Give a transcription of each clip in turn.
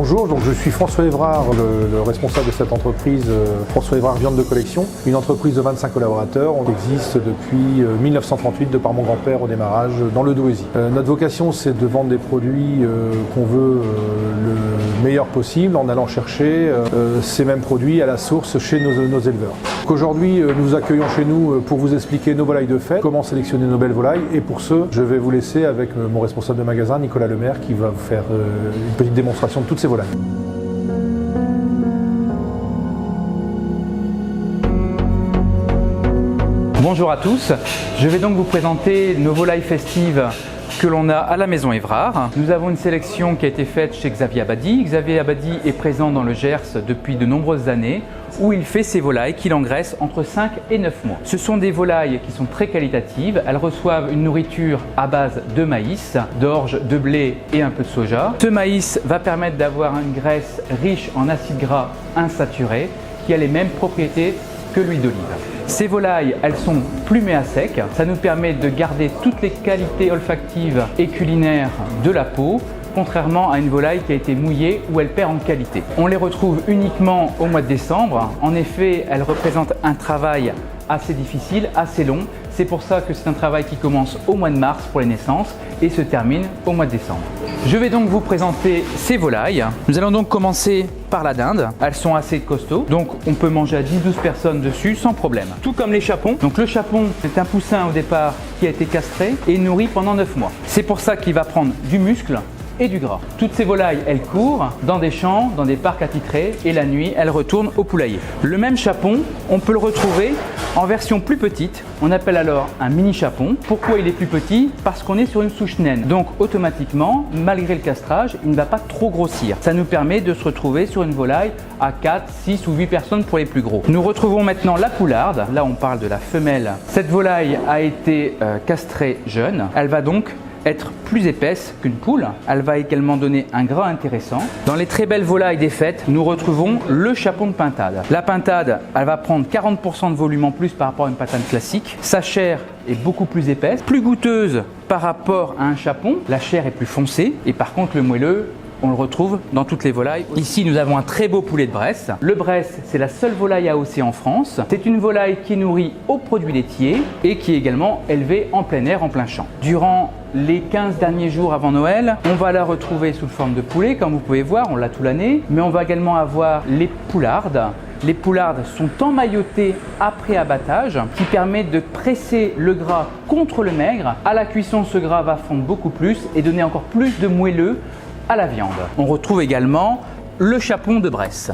Bonjour, donc je suis François Évrard, le responsable de cette entreprise François Évrard Viande de Collection, une entreprise de 25 collaborateurs. On existe depuis 1938 de par mon grand-père au démarrage dans le Douaisis. Notre vocation, c'est de vendre des produits qu'on veut le meilleur possible en allant chercher ces mêmes produits à la source chez nos éleveurs. Aujourd'hui, nous accueillons chez nous pour vous expliquer nos volailles de fête, comment sélectionner nos belles volailles, et pour ce, je vais vous laisser avec mon responsable de magasin, Nicolas Lemaire, qui va vous faire une petite démonstration de toutes ces volailles. Bonjour à tous, je vais donc vous présenter nos volailles festives que l'on a à la maison Évrard. Nous avons une sélection qui a été faite chez Xavier Abadie. Xavier Abadie est présent dans le Gers depuis de nombreuses années où il fait ses volailles qu'il engraisse entre 5 et 9 mois. Ce sont des volailles qui sont très qualitatives. Elles reçoivent une nourriture à base de maïs, d'orge, de blé et un peu de soja. Ce maïs va permettre d'avoir une graisse riche en acides gras insaturés qui a les mêmes propriétés que l'huile d'olive. Ces volailles, elles sont plumées à sec. Ça nous permet de garder toutes les qualités olfactives et culinaires de la peau, contrairement à une volaille qui a été mouillée où elle perd en qualité. On les retrouve uniquement au mois de décembre. En effet, elles représentent un travail assez difficile, assez long. C'est pour ça que c'est un travail qui commence au mois de mars pour les naissances et se termine au mois de décembre. Je vais donc vous présenter ces volailles. Nous allons donc commencer par la dinde. Elles sont assez costauds, donc on peut manger à 10-12 personnes dessus sans problème. Tout comme les chapons. Donc le chapon, c'est un poussin au départ qui a été castré et nourri pendant 9 mois. C'est pour ça qu'il va prendre du muscle et du gras. Toutes ces volailles, elles courent dans des champs, dans des parcs attitrés et la nuit, elles retournent au poulailler. Le même chapon, on peut le retrouver en version plus petite. On appelle alors un mini chapon. Pourquoi il est plus petit? Parce qu'on est sur une souche naine. Donc automatiquement, malgré le castrage, il ne va pas trop grossir. Ça nous permet de se retrouver sur une volaille à 4, 6 ou 8 personnes pour les plus gros. Nous retrouvons maintenant la poularde. Là, on parle de la femelle. Cette volaille a été castrée jeune. Elle va donc être plus épaisse qu'une poule. Elle va également donner un gras intéressant. Dans les très belles volailles des fêtes, nous retrouvons le chapon de pintade. La pintade, elle va prendre 40% de volume en plus par rapport à une pintade classique. Sa chair est beaucoup plus épaisse, plus goûteuse par rapport à un chapon. La chair est plus foncée et par contre le moelleux, on le retrouve dans toutes les volailles. Ici, nous avons un très beau poulet de Bresse. Le Bresse, c'est la seule volaille AOC en France. C'est une volaille qui est nourrie aux produits laitiers et qui est également élevée en plein air, en plein champ. Durant les 15 derniers jours avant Noël, on va la retrouver sous forme de poulet, comme vous pouvez voir, on l'a tout l'année. Mais on va également avoir les poulardes. Les poulardes sont emmaillotées après abattage, qui permet de presser le gras contre le maigre. À la cuisson, ce gras va fondre beaucoup plus et donner encore plus de moelleux à la viande. On retrouve également le chapon de Bresse.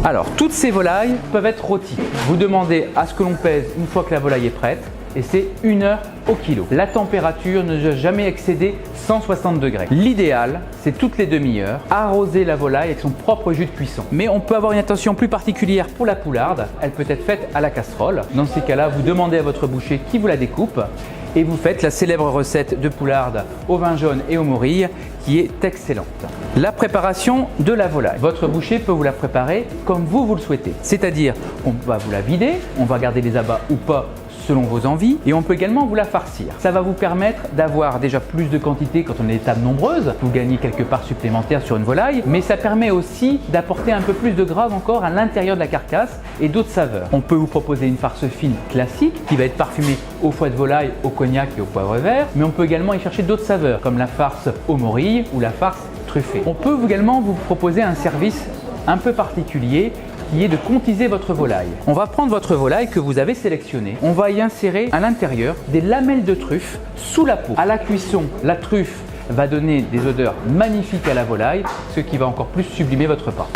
Alors, toutes ces volailles peuvent être rôties. Vous demandez à ce que l'on pèse une fois que la volaille est prête et c'est 1 heure au kilo. La température ne doit jamais excéder 160 degrés. L'idéal, c'est toutes les demi-heures, arroser la volaille avec son propre jus de cuisson. Mais on peut avoir une attention plus particulière pour la poularde. Elle peut être faite à la casserole. Dans ces cas-là, vous demandez à votre boucher qui vous la découpe et vous faites la célèbre recette de poularde au vin jaune et aux morilles qui est excellente. La préparation de la volaille. Votre boucher peut vous la préparer comme vous le souhaitez. C'est-à-dire, on va vous la vider, on va garder les abats ou pas selon vos envies et on peut également vous la farcir. Ça va vous permettre d'avoir déjà plus de quantité quand on est des tables nombreuses. Vous gagnez quelques parts supplémentaires sur une volaille, mais ça permet aussi d'apporter un peu plus de gras encore à l'intérieur de la carcasse et d'autres saveurs. On peut vous proposer une farce fine classique qui va être parfumée au foie de volaille, au cognac et au poivre vert, mais on peut également y chercher d'autres saveurs comme la farce aux morilles ou la farce truffée. On peut également vous proposer un service un peu particulier qui est de contiser votre volaille. On va prendre votre volaille que vous avez sélectionnée. On va y insérer à l'intérieur des lamelles de truffe sous la peau. À la cuisson, la truffe va donner des odeurs magnifiques à la volaille, ce qui va encore plus sublimer votre repas.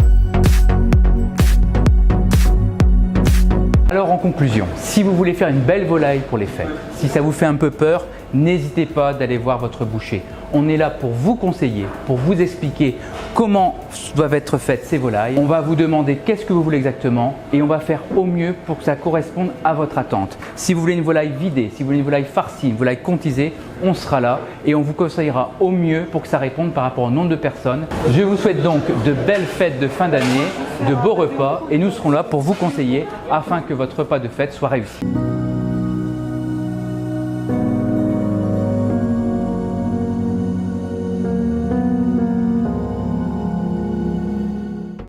Alors en conclusion, si vous voulez faire une belle volaille pour les fêtes, si ça vous fait un peu peur, n'hésitez pas d'aller voir votre boucher. On est là pour vous conseiller, pour vous expliquer comment doivent être faites ces volailles. On va vous demander qu'est-ce que vous voulez exactement et on va faire au mieux pour que ça corresponde à votre attente. Si vous voulez une volaille vidée, si vous voulez une volaille farcie, une volaille contisée, on sera là et on vous conseillera au mieux pour que ça réponde par rapport au nombre de personnes. Je vous souhaite donc de belles fêtes de fin d'année, de beaux repas et nous serons là pour vous conseiller afin que votre repas de fête soit réussi.